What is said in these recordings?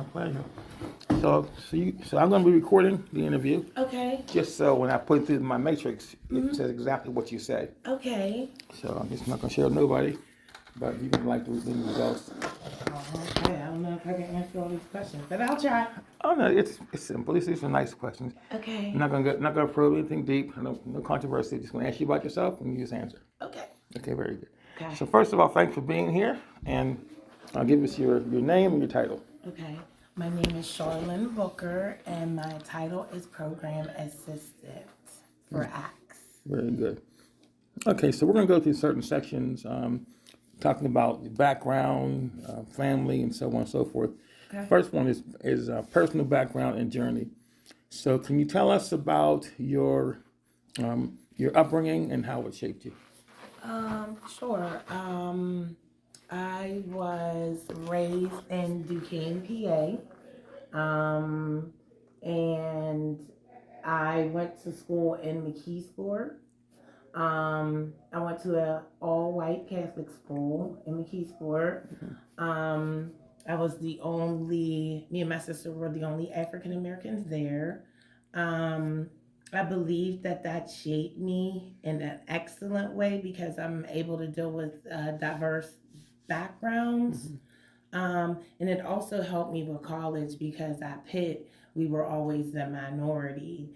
pleasure. So I'm going to be recording the interview. Okay. Just so when I put it through my matrix, it says exactly what you said. Okay. So I'm just not going to share with nobody, but you can like the results. Okay. I don't know if I can answer all these questions, but I'll try. Oh no, it's simple. These are nice questions. Okay. I'm not gonna probe anything deep. No controversy. Just gonna ask you about yourself and you just answer. Okay. Okay, very good. Okay. So first of all, thanks for being here, and give us your name and your title. Okay. My name is Charlene Booker, and my title is Program Assistant for ACTS. Very good. Okay, so we're gonna go through certain sections, talking about your background, family, and so on and so forth. Okay. First one is personal background and journey. So can you tell us about your upbringing and how it shaped you? Sure. I was raised in Duquesne, PA, and I went to school in McKeesport. I went to an all-white Catholic school in McKeesport. I was me and my sister were the only African Americans there. Um, I believe that shaped me in an excellent way because I'm able to deal with diverse backgrounds. And it also helped me with college because at Pitt, we were always the minority.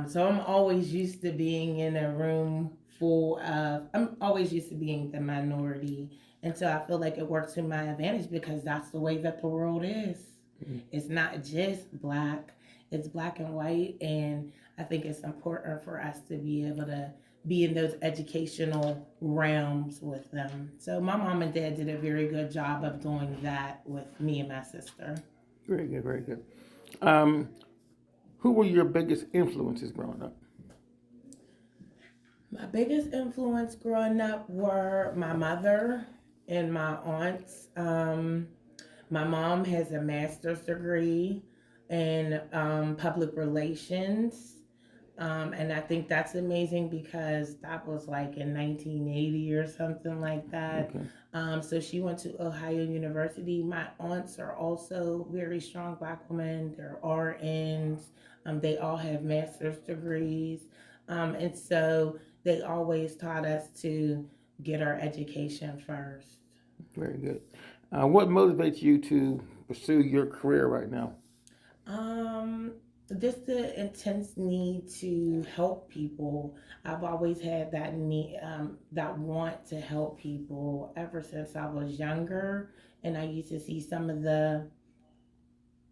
So I'm always used to being in a room I'm always used to being the minority. And so I feel like it works to my advantage because that's the way that the world is. Mm-hmm. It's not just black, it's black and white. And I think it's important for us to be able to be in those educational realms with them. So my mom and dad did a very good job of doing that with me and my sister. Very good, very good. Who were your biggest influences growing up? My biggest influence growing up were my mother and my aunts. My mom has a master's degree in public relations. And I think that's amazing because that was like in 1980 or something like that. Okay. So she went to Ohio University. My aunts are also very strong black women. They're RNs. They all have master's degrees. And so they always taught us to get our education first. Very good. What motivates you to pursue your career right now? Just the intense need to help people. I've always had that need, that want to help people ever since I was younger. And I used to see some of the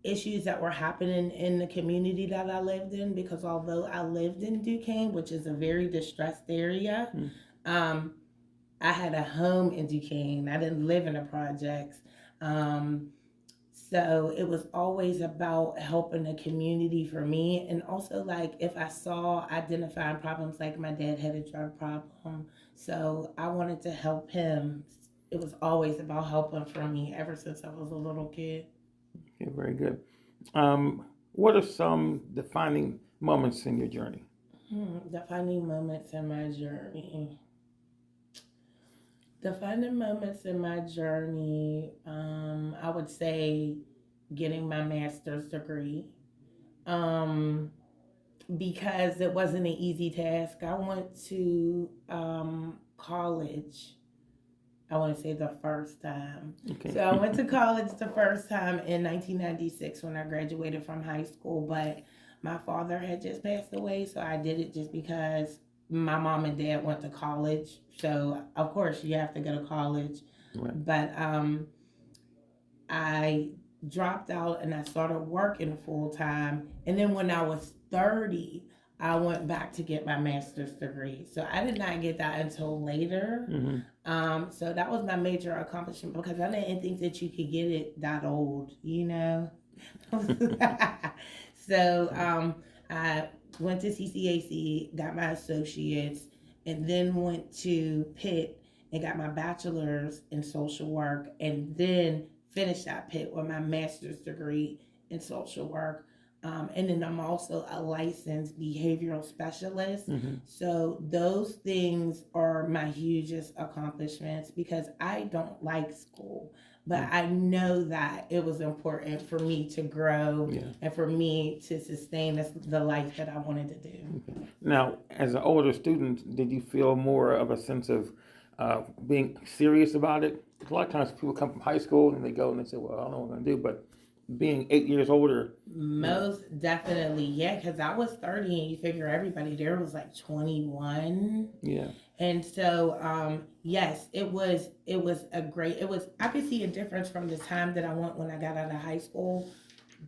issues that were happening in the community that I lived in because although I lived in Duquesne, which is a very distressed area, um, I had a home in Duquesne. I didn't live in the projects. Um, so it was always about helping the community for me. And also, like, if I saw identifying problems, like my dad had a drug problem. So I wanted to help him. It was always about helping for me ever since I was a little kid. Okay, very good. What are some defining moments in your journey? Defining moments in my journey. Defining moments in my journey, I would say getting my master's degree. Um, because it wasn't an easy task. I went to college. I want to say the first time. Okay. So I went to college the first time in 1996 when I graduated from high school, but my father had just passed away, so I did it just because my mom and dad went to college. So of course you have to go to college. Right. But I dropped out and I started working full time. And then when I was 30, I went back to get my master's degree. So I did not get that until later. Mm-hmm. So that was my major accomplishment because I didn't think that you could get it that old, you know? So I went to CCAC, got my associates, and then went to Pitt and got my bachelor's in social work, and then finished at Pitt with my master's degree in social work. And then I'm also a licensed behavioral specialist. Mm-hmm. So those things are my hugest accomplishments because I don't like school. but I know that it was important for me to grow Yeah. and for me to sustain the life that I wanted to do. Now, as an older student, did you feel more of a sense of being serious about it? 'Cause a lot of times people come from high school and they go and they say, well, I don't know what I'm going to do. But being 8 years older, Most definitely, yeah, because I was 30 and you figure everybody there was like 21. yeah, And so, yes, it was a great, I could see a difference from the time that I went when I got out of high school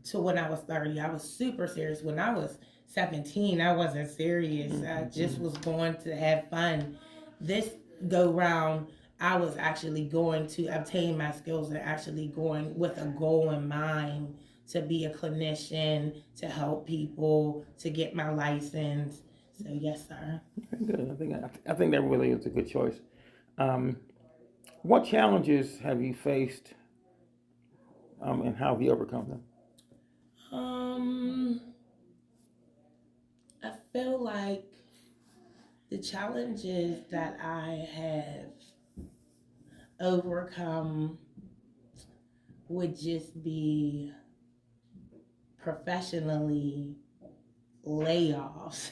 to when I was 30. I was super serious. When I was 17, I wasn't serious. I just was going to have fun. This go round, I was actually going to obtain my skills and actually going with a goal in mind to be a clinician, to help people, to get my license. So yes, sir. good. I think that really is a good choice. Um, what challenges have you faced, and how have you overcome them? Um, I feel like the challenges that I have overcome would just be professionally layoffs.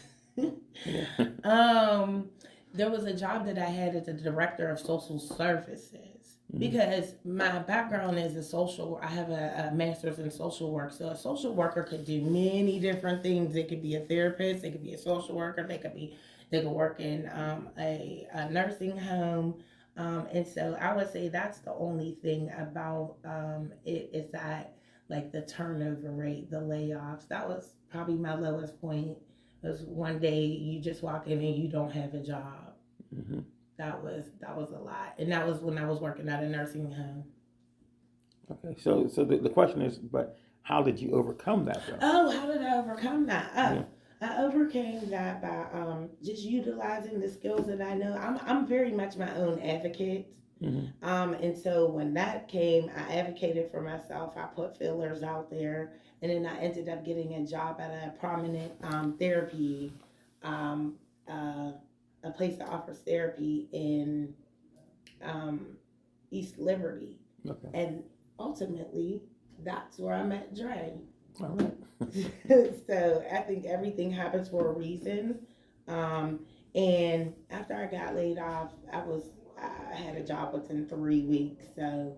Yeah. um, there was a job that I had as the director of social services because my background is I have a master's in social work. So a social worker could do many different things. They could be a therapist, they could be a social worker, they could work in a nursing home. And so I would say that's the only thing about it is that like the turnover rate, the layoffs. That was probably my lowest point. Was one day you just walk in and you don't have a job. Mm-hmm. That was a lot, and that was when I was working at a nursing home. Okay, so the question is, but how did you overcome that though? Oh, how did I overcome that? Oh, Yeah. I overcame that by just utilizing the skills that I know. I'm very much my own advocate. Mm-hmm. And so when that came, I advocated for myself. I put fillers out there, and then I ended up getting a job at a prominent therapy, um, uh, a place that offers therapy in um, East Liberty, Okay. and ultimately that's where I met Dre. All right. So I think everything happens for a reason. Um, and after I got laid off, I had a job within 3 weeks. So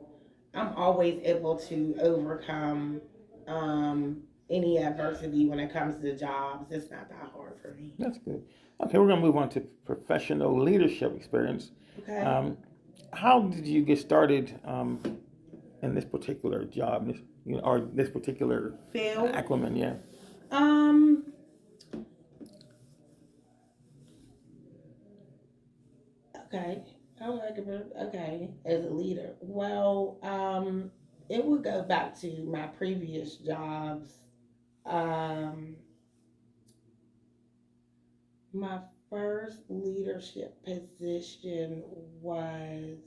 I'm always able to overcome any adversity when it comes to jobs. It's not that hard for me. That's good. Okay, we're gonna move on to professional leadership experience. Okay. How did you get started in this particular job, or this particular Phil. acumen? Yeah. Um. Okay. Okay. As a leader, well, it would go back to my previous jobs. Um, my first leadership position was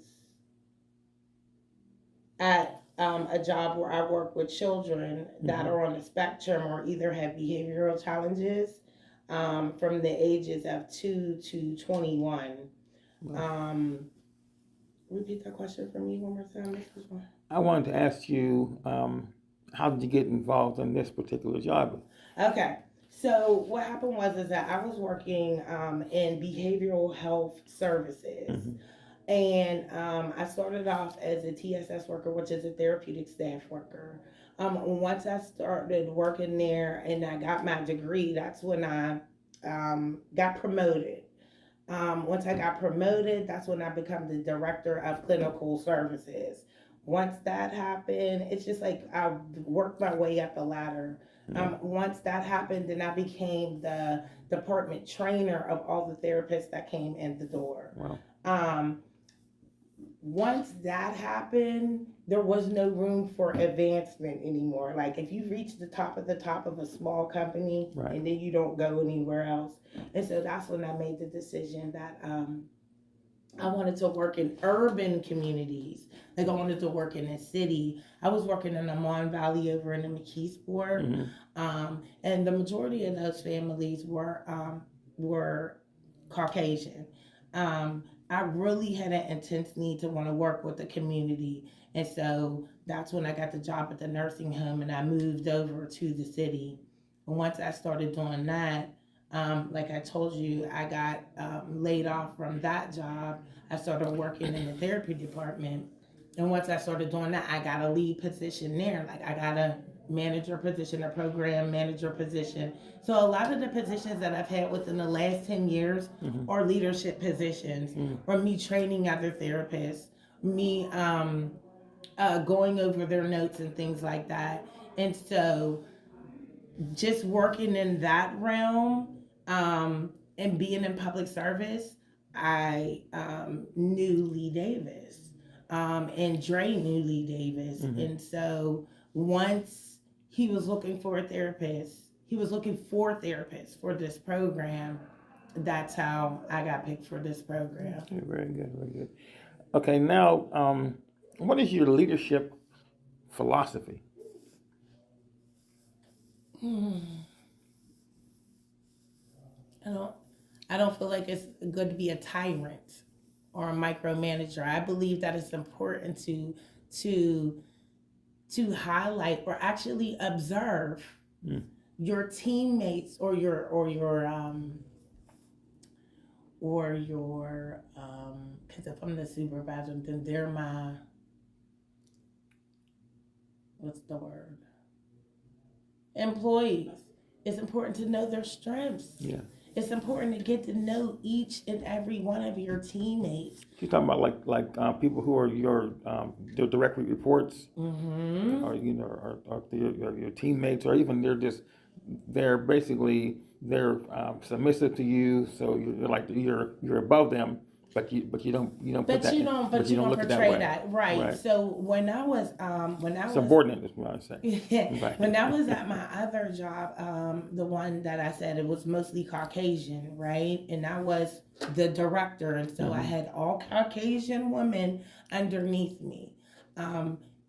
at a job where I work with children that are on the spectrum or either have behavioral challenges from the ages of 2 to 21. Um, repeat that question for me one more time. I wanted to ask you, how did you get involved in this particular job? Okay. So what happened was is that I was working in behavioral health services. Mm-hmm. And I started off as a TSS worker, which is a therapeutic staff worker. Once I started working there and I got my degree, that's when I got promoted. Once I got promoted, that's when I become the director of clinical services. Once that happened, it's just like I worked my way up the ladder. Once that happened, then I became the department trainer of all the therapists that came in the door. Wow. Once that happened, there was no room for advancement anymore. Like if you reach the top of a small company, right, and then you don't go anywhere else. And so that's when I made the decision that I wanted to work in urban communities. Like I wanted to work in a city. I was working in the Mon Valley over in the McKeesport. Mm-hmm. And the majority of those families were Caucasian. I really had an intense need to want to work with the community. And so that's when I got the job at the nursing home and I moved over to the city. And once I started doing that, like I told you, I got laid off from that job. I started working in the therapy department. And once I started doing that, I got a lead position there. Like I got a manager position, a program manager position. So a lot of the positions that I've had within the last 10 years Mm-hmm. are leadership positions, Mm-hmm. or me training other therapists, me going over their notes and things like that. And so just working in that realm, and being in public service, I knew Lee Davis, and Dre knew Lee Davis. Mm-hmm. And so once he was looking for a therapist, he was looking for therapists for this program. That's how I got picked for this program. Okay, very good, very good. Okay, now, what is your leadership philosophy? I don't I don't feel like it's good to be a tyrant or a micromanager. I believe that it's important to to highlight or actually observe Mm. your teammates or your because if I'm the supervisor, then they're my, what's the word, employees. It's important to know their strengths. Yeah. It's important to get to know each and every one of your teammates. She's talking about people who are your direct reports, Mm-hmm. or or your teammates, or even they're basically submissive to you, so you're like you're above them, but you don't put But that you in, don't, but you don't look at that portray way. that, right? Right. So when I was Subordinate is what I say. Right. when I was at my other job, the one that I said, it was mostly Caucasian, right? And I was the director, and so I had all Caucasian women underneath me.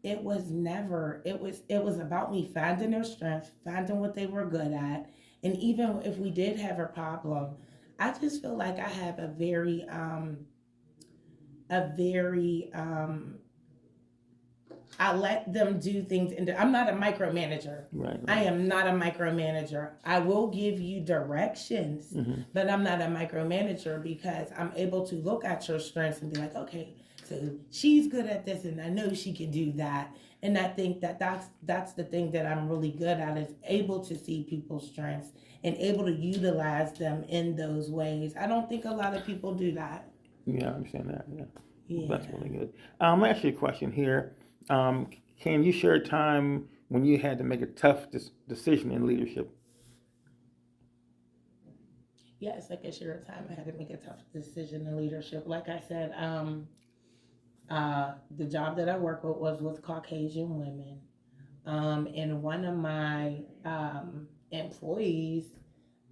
It was never. It was about me finding their strengths, finding what they were good at, and even if we did have a problem, I just feel like I have a very I let them do things. I'm not a micromanager. Right. I am not a micromanager. I will give you directions, but I'm not a micromanager because I'm able to look at your strengths and be like, okay, so she's good at this, and I know she can do that. And I think that's the thing that I'm really good at, is able to see people's strengths and able to utilize them in those ways. I don't think a lot of people do that. Yeah, I understand that. Yeah. Yeah. That's really good. Let me ask you a question here. Can you share a time when you had to make a tough decision in leadership? Yes, I can share a time I had to make a tough decision in leadership. Like I said, the job that I work with was with Caucasian women. And one of my employees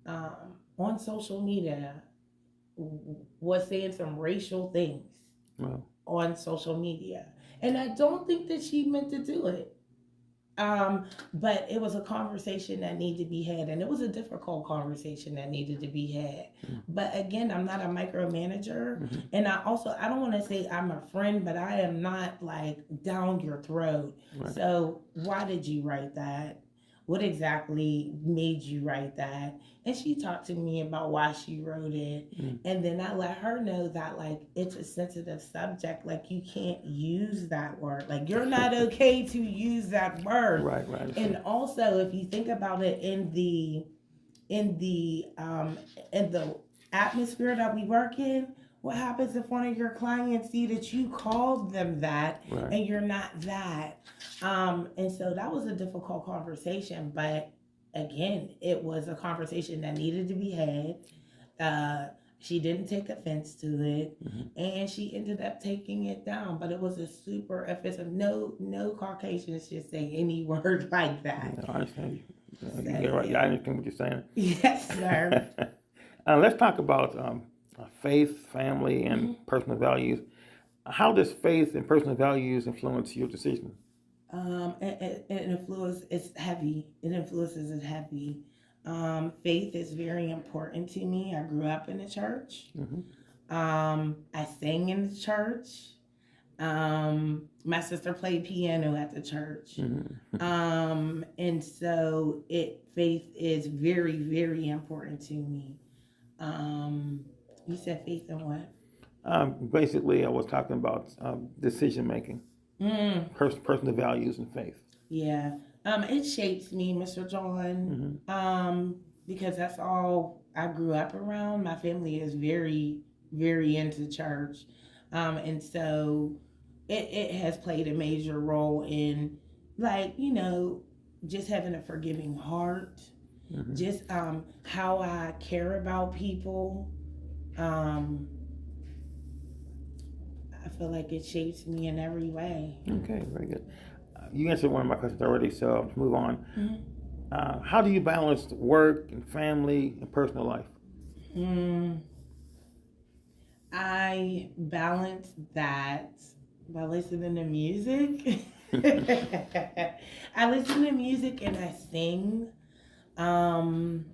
on social media was saying some racial things Well, on social media. And I don't think that she meant to do it. But it was a conversation that needed to be had, and it was a difficult conversation that needed to be had. But again, I'm not a micromanager, and I don't want to say I'm a friend, but I am not like down your throat. right. So why did you write that? What exactly made you write that? And she talked to me about why she wrote it. And then I let her know that, like, it's a sensitive subject. Like, you can't use that word. Like, you're not okay to use that word. Right, right. And also, if you think about it in the atmosphere that we work in, what happens if one of your clients see that you called them that, Right. and you're not that? And so that was a difficult conversation, but again, it was a conversation that needed to be had. She didn't take offense to it, and she ended up taking it down. But it was a super offensive. No Caucasians should say any word like that. I understand you. You're right. Yeah, I understand what you're saying. Yes, sir. Let's talk about faith, family, and personal values. How does faith and personal values influence your decision? It it's heavy. It influences it heavy. Faith is very important to me. I grew up in the church. I sang in the church. My sister played piano at the church. Mm-hmm. And so faith is very, very important to me. You said faith in what? Basically, I was talking about decision making, Mm, personal values, and faith. yeah. It shapes me, Mr. John. Mm-hmm. Because that's all I grew up around. My family is very, very into church. And so it has played a major role in, like, just having a forgiving heart, Mm-hmm. just how I care about people. Um, I feel like it shapes me in every way. Okay, very good. You answered one of my questions already, so let's move on. How do you balance work and family and personal life? Mm, I balance that by listening to music. I listen to music and I sing. Um,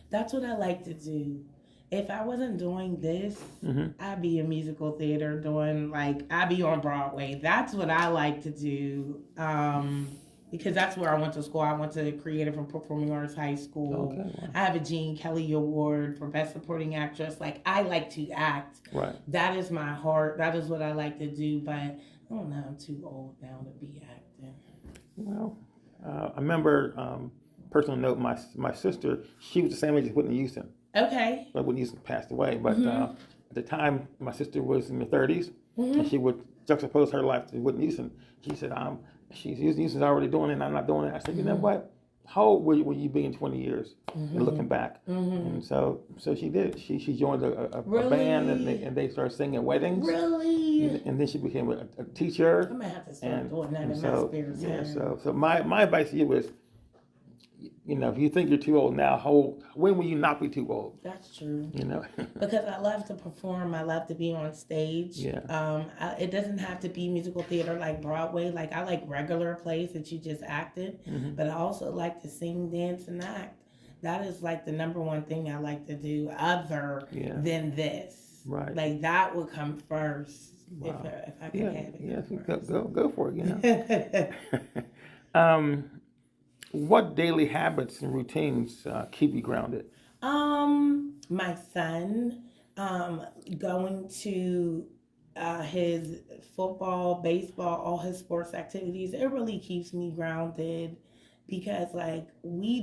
that's what I like to do. If I wasn't doing this, Mm-hmm. I'd be in musical theater doing, like, I'd be on Broadway. That's what I like to do. Because that's where I went to school. I went to Creative and Performing Arts High School. Okay, wow. I have a Gene Kelly Award for Best Supporting Actress. Like, I like to act. Right. That is my heart. That is what I like to do. But I don't know. I'm too old now to be acting. Well, I remember, personal note, my sister, she was the same age as Whitney Houston. Okay. But Whitney Houston passed away. But Mm-hmm. at the time, my sister was in her 30s, Mm-hmm. and she would juxtapose her life to Whitney Houston. She said, Whitney Houston's already doing it, and I'm not doing it. I said, you know what? How old will you be in 20 years? And looking back. And so she did. She joined a Really? band, and they started singing at weddings. Really? And then she became a teacher. I'm gonna have to start And, doing that and in so, my spare yeah, time. so my advice to you is, if you think you're too old now, when will you not be too old? That's true. Because I love to perform. I love to be on stage. Yeah. It doesn't have to be musical theater like Broadway. Like, I like regular plays that you just acted, but I also like to sing, dance, and act. That is like the number one thing I like to do, other than this. Right. Like, that would come first. Wow. If I could have it. Yeah, go for it. What daily habits and routines keep you grounded? My son, going to his football, baseball, all his sports activities, it really keeps me grounded because, like, we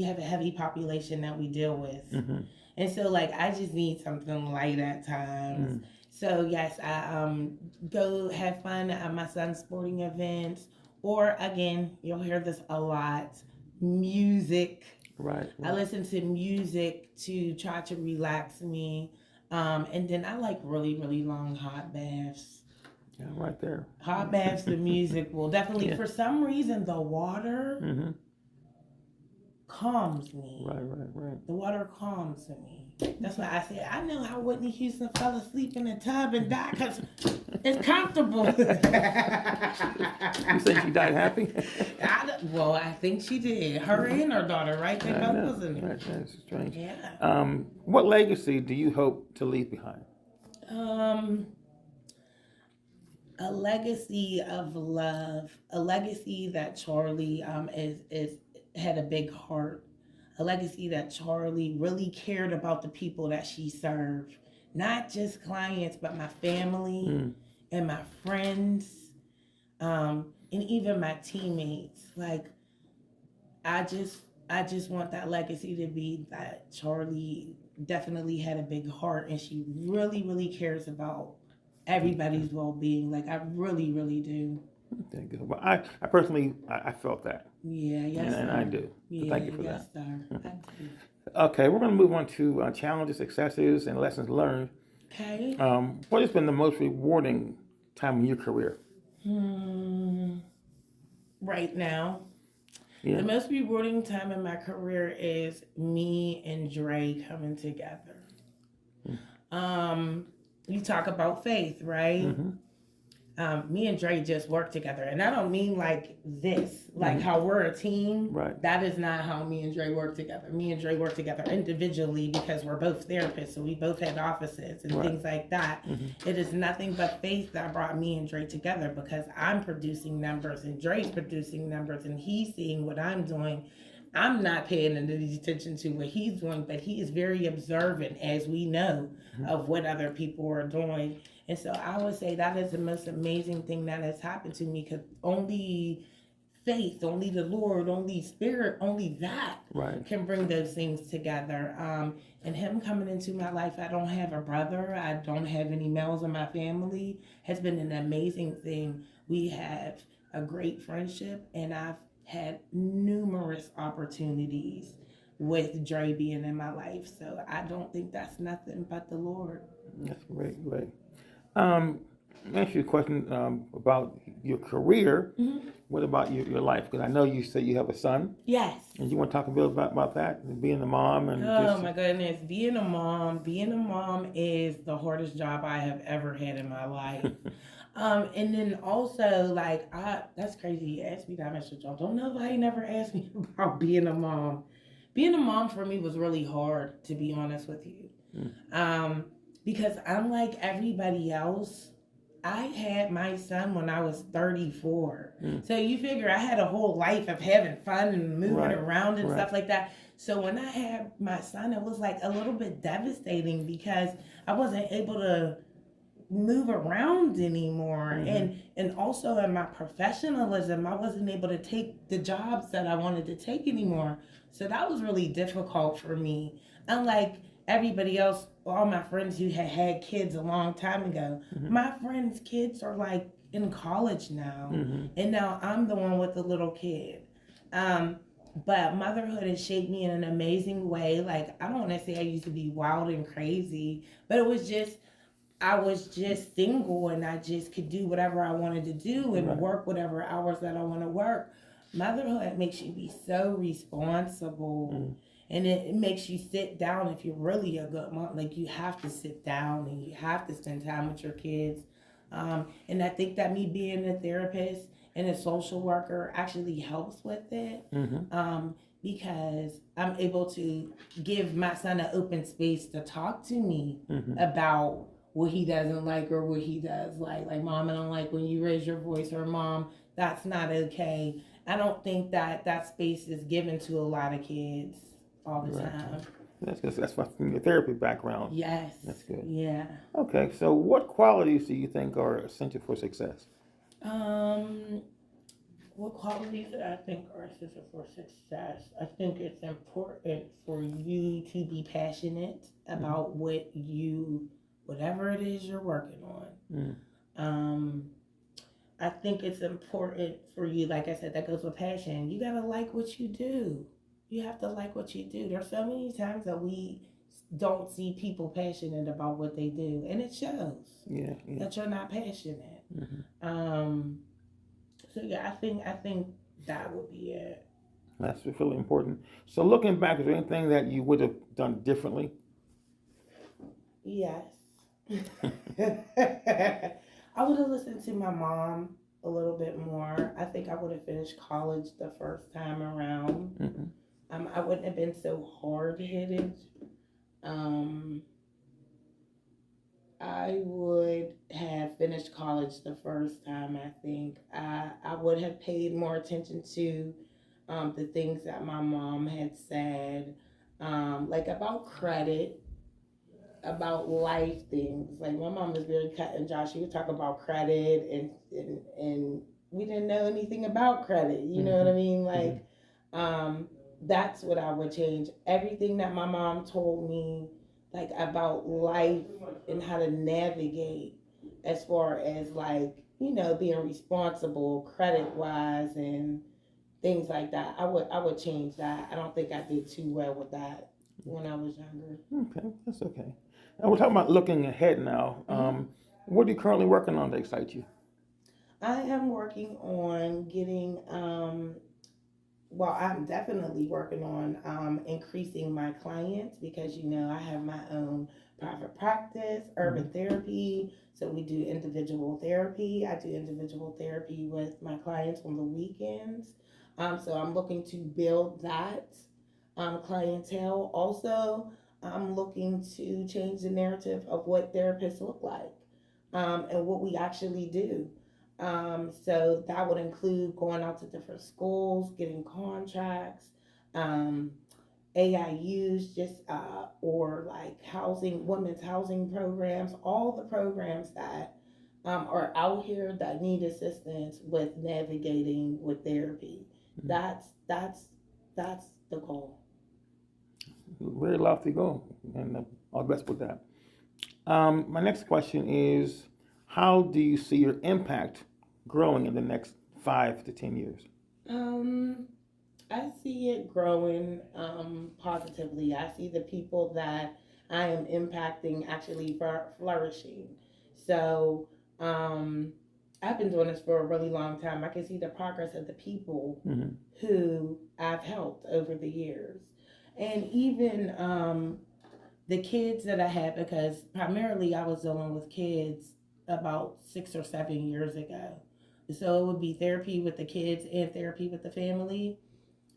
have a heavy population that we deal with. Mm-hmm. And so, like, I just need something light at times. So, yes, I go have fun at my son's sporting events. Or, again, you'll hear this a lot, music. Right. I listen to music to try to relax me. And then I like really, really long hot baths. Yeah, right there. Hot baths, the music will definitely, for some reason, the water calms me. Right. The water calms me. That's why I say, I know how Whitney Houston fell asleep in the tub and died, because it's comfortable. You think she died happy? I think she did. Her and her daughter, right? They both was in it. Right, that's strange. Yeah. What legacy do you hope to leave behind? A legacy of love, a legacy that Charlie is had a big heart, a legacy that Charlie really cared about the people that she served, not just clients, but my family and my friends, and even my teammates. Like, I just want that legacy to be that Charlie definitely had a big heart, and she really, really cares about everybody's well-being. Like, I really, really do. Thank you. Well, I personally, I felt that. Yeah, yes, and I do. Yeah, so thank you for yes, that. Sir. Thank you. Okay, we're going to move on to challenges, successes, and lessons learned. Okay. What has been the most rewarding time in your career? Right now, Yeah. the most rewarding time in my career is me and Dre coming together. You talk about faith, right? me and Dre just work together. And I don't mean like this, like how we're a team. Right. That is not how me and Dre work together. Me and Dre work together individually because we're both therapists. So we both had offices and things like that. It is nothing but faith that brought me and Dre together because I'm producing numbers and Dre's producing numbers and he's seeing what I'm doing. I'm not paying any attention to what he's doing, but he is very observant, as we know, of what other people are doing. And so I would say that is the most amazing thing that has happened to me because only faith, only the Lord, only Spirit, only that can bring those things together. And him coming into my life, I don't have a brother, I don't have any males in my family, has been an amazing thing. We have a great friendship, and I've had numerous opportunities with Dre being in my life. So I don't think that's nothing but the Lord. That's great. Let me ask you a question about your career. What about your life? Because I know you said you have a son. Yes. And you want to talk a bit about that, being a mom and my goodness, being a mom is the hardest job I have ever had in my life. And then also, like, that's crazy. You asked me that, Mr. Joe. Don't nobody never asked me about being a mom. Being a mom for me was really hard, to be honest with you. Because unlike everybody else, I had my son when I was 34. So you figure I had a whole life of having fun and moving around and stuff like that. So when I had my son, it was like a little bit devastating because I wasn't able to move around anymore. And also in my professionalism, I wasn't able to take the jobs that I wanted to take anymore. So that was really difficult for me. Unlike everybody else, all my friends who had kids a long time ago, my friends' kids are like in college now. And now I'm the one with the little kid. But motherhood has shaped me in an amazing way. Like, I don't want to say I used to be wild and crazy, but I was just single and I just could do whatever I wanted to do and work whatever hours that I want to work. Motherhood makes you be so responsible. And it makes you sit down if you're really a good mom. Like, you have to sit down and you have to spend time with your kids. And I think that me being a therapist and a social worker actually helps with it. Because I'm able to give my son an open space to talk to me about what he doesn't like or what he does like. Like, Mom, I don't like when you raise your voice, or Mom, that's not okay. I don't think that space is given to a lot of kids all the time. That's good. That's from your therapy background. Yes. That's good. Yeah. Okay, so what qualities do you think are essential for success? What qualities that I think are essential for success? I think it's important for you to be passionate about whatever it is you're working on. I think it's important for you, like I said, that goes with passion. You gotta like what you do. You have to like what you do. There's so many times that we don't see people passionate about what they do, and it shows that you're not passionate. So yeah, I think that would be it. That's really important. So looking back, is there anything that you would have done differently? Yes. I would have listened to my mom a little bit more. I think I would have finished college the first time around. I wouldn't have been so hard-headed. I would have finished college the first time, I think. I would have paid more attention to the things that my mom had said, like about credit, about life things. Like, my mom was very cut and dry. She would talk about credit and we didn't know anything about credit. You know what I mean? Like, that's what I would change. Everything that my mom told me, like, about life and how to navigate as far as, like, you know, being responsible credit wise and things like that. I would change that. I don't think I did too well with that when I was younger. Okay, that's okay. And we're talking about looking ahead now. What are you currently working on that excites you? I am working on getting I'm definitely working on increasing my clients because, you know, I have my own private practice, urban therapy. So we do individual therapy. I do individual therapy with my clients on the weekends. So I'm looking to build that clientele. Also, I'm looking to change the narrative of what therapists look like and what we actually do. So that would include going out to different schools, getting contracts, um, AIUs, just or like housing, women's housing programs, all the programs that are out here that need assistance with navigating with therapy. Mm-hmm. That's the goal. Very lofty goal, and all the best with that. My next question is, how do you see your impact growing in the next 5 to 10 years? I see it growing positively. I see the people that I am impacting actually flourishing. So I've been doing this for a really long time. I can see the progress of the people Mm-hmm. who I've helped over the years. And even the kids that I had, because primarily I was dealing with kids about 6 or 7 years ago. So it would be therapy with the kids and therapy with the family.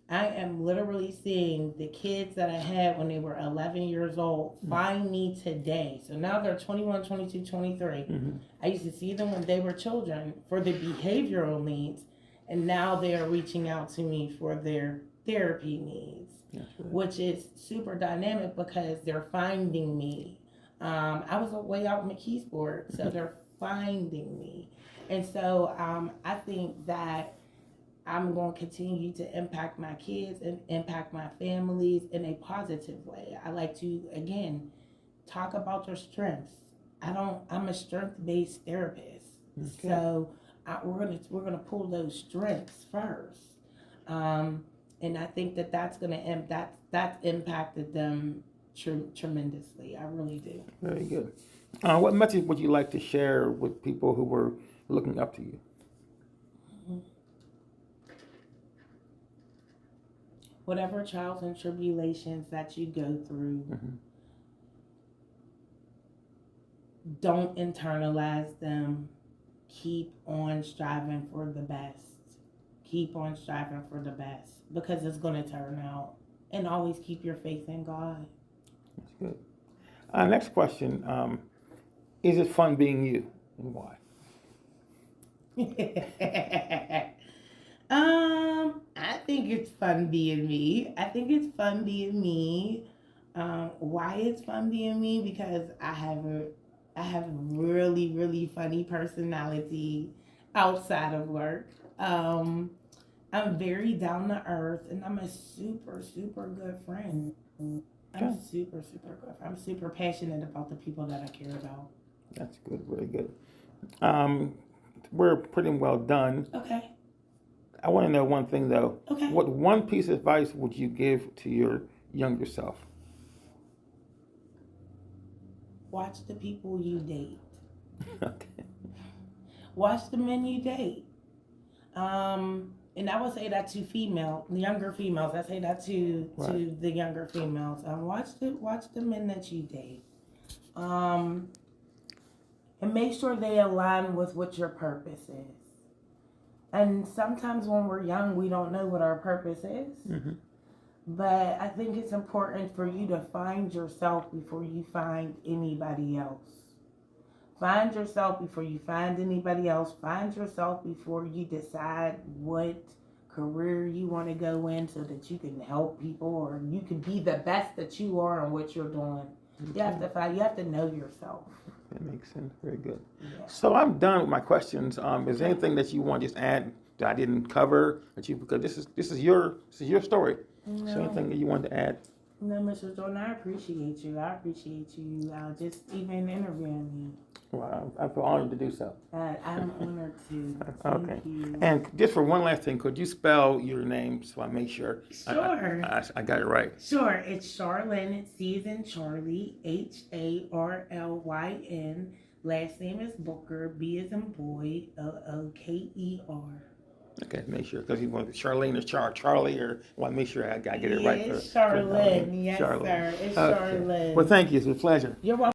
I am literally seeing the kids that I had when they were 11 years old find me today. So now they're 21, 22, 23. Mm-hmm. I used to see them when they were children for their behavioral needs, and now they are reaching out to me for their therapy needs, Right. which is super dynamic because they're finding me. I was way out in McKeesport, so they're finding me. And so I think that I'm going to continue to impact my kids and impact my families in a positive way. I like to, again, talk about your strengths. I'm a strength-based therapist. Okay. So we're gonna pull those strengths first. And I think that's impacted them tremendously. I really do. Very good. What message would you like to share with people who were looking up to you? Whatever trials and tribulations that you go through, don't internalize them. Keep on striving for the best. Keep on striving for the best because it's going to turn out. And always keep your faith in God. That's good. Next question. Is it fun being you, and why? I think it's fun being me. Why it's fun being me? Because I have a really, really funny personality outside of work. I'm very down to earth, and I'm a super, super good friend. I'm super, super good. I'm super passionate about the people that I care about. That's good. Very good. We're pretty well done. Okay. I want to know one thing though. Okay. What one piece of advice would you give to your younger self? Watch the people you date. Okay. Watch the men you date. And I would say that to younger females. I say that to the younger females. Watch the men that you date. And make sure they align with what your purpose is. And sometimes when we're young, we don't know what our purpose is. Mm-hmm. But I think it's important for you to find yourself before you find anybody else. Find yourself before you find anybody else. Find yourself before you decide what career you want to go in so that you can help people or you can be the best that you are on what you're doing. Okay. You have to know yourself. That makes sense. Very good. Yeah. So I'm done with my questions. Is there anything that you want to just add that I didn't cover because this is your story? No. So anything that you want to add? No, Mr. Jordan, I appreciate you. Just even interviewing me. Well, I feel honored to do so. I'm honored to. Okay. Thank you. And just for one last thing, could you spell your name so I make sure Sure. I got it right? Sure. It's Charlyn. C as in Charlie. HARLYN. Last name is Booker. B as in boy. LOKER. Okay, make sure because you want Charlene or Charlie or want to make sure I get it right. It's Charlyn. Yes, sir. It's Charlyn. Well, thank you. It's a pleasure. You're welcome.